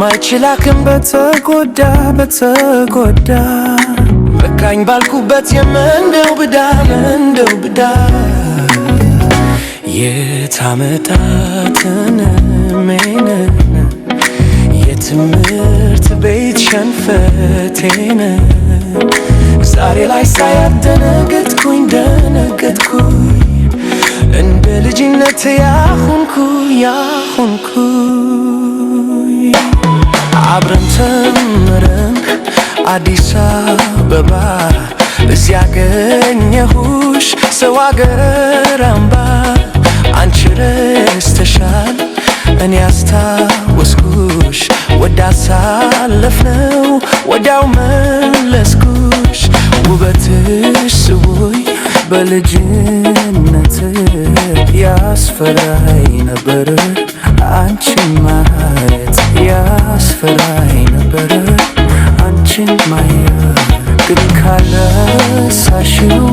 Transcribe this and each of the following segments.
የማይችላክም በተጎዳ መካኝ ባልኩበት የምንደው ብዳ የታመጣትን ሜንን የትምህርት ቤት ሸንፈቴን ዛሬ ላይ ሳያደነገጥኩኝ እንደ ልጅነት ያሁንኩኝ አብረን ተምረን አዲስ አበባ ሲያገኘሁሽ ሰው አገር አምባ አንቺ ረስተሻል እኔ አስታወስኩሽ ወዳሳለፍነው ወዲያው መለስኩሽ ውበትሽ ስቦኝ በልጅነት ያስፈራኝ ነበር አንቺን ማየት ያስፈራኝ ነበር አንቺን ማየት ግን ካለሳሽው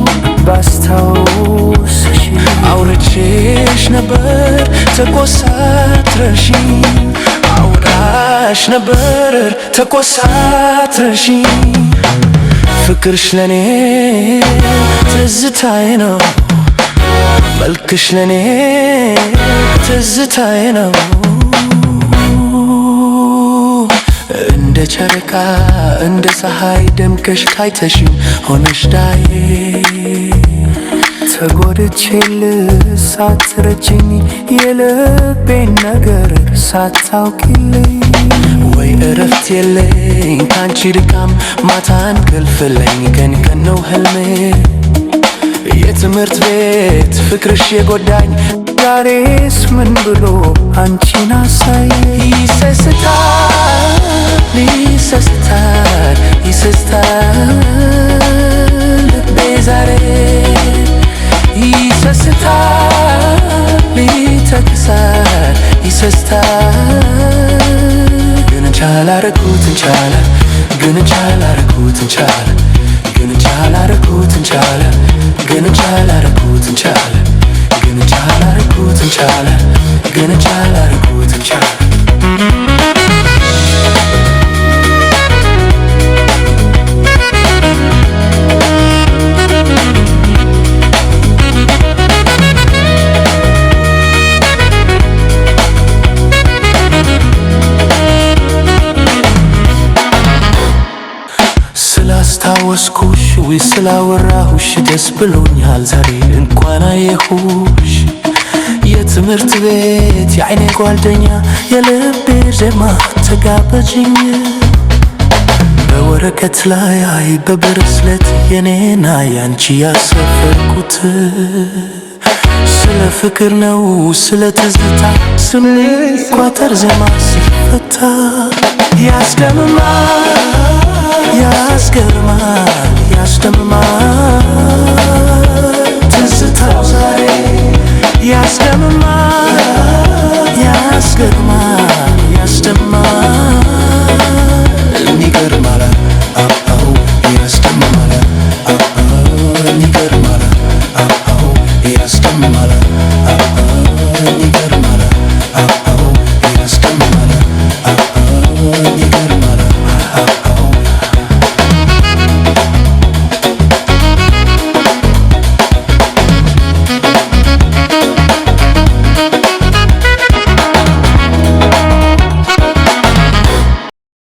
ባስታውስሽ አውርቼሽ ነበር ተኮሳትረሽ አውራሽ ነበር ተኮሳትረሽ ፍቅርሽ ለኔ ትዝታዬ ነው መልክሽ ለኔ ትዝታዬ ነው እንደ ጨረቃ እንደ ፀሐይ ደምቀሽ ታይተሽኝ ሆነሽ ዳዬ ተጎድቼልሽ ሳትረጂኝ የልቤን ነገር ሳታውቂልኝ ወይ እረፍት የለኝ ካንቺ ድካም ማታ እንቅልፍለኝ ቀን ነው ህልሜ የትምህርት ቤት ፍቅርሽ የጎዳኝ ዛሬስ ምን ብሎ አንቺን አሳየ ይሰስታል ልቤ ዛሬ ይሰስታል ይሰስታል ግን ቻላረኩትን ቻለ ግን ቻላረኩትን ቻለ ግን ቻላረኩትን ቻለ ግን ቻላረኩትን ቻለ ግን ቻላረኩትን ቻለ ግን ቻላረኩትን ቻለ ስላስታወስኩሽ ወይ ስላወራሁሽ ደስ ብሎኛል ዛሬ እንኳን አየሁሽ የትምህርት ቤት የዓይኔ ጓደኛ የልቤ ዜማ ተጋበዥኝ በወረቀት ላይ አይ በብርስለት የኔና ያንቺ ያሰፈርኩት ስለ ፍቅር ነው ስለ ትዝታ ስንቋጠር ዜማ ሲፈታ ያስደምማል ትዝታው ዛሬ ያስገርማል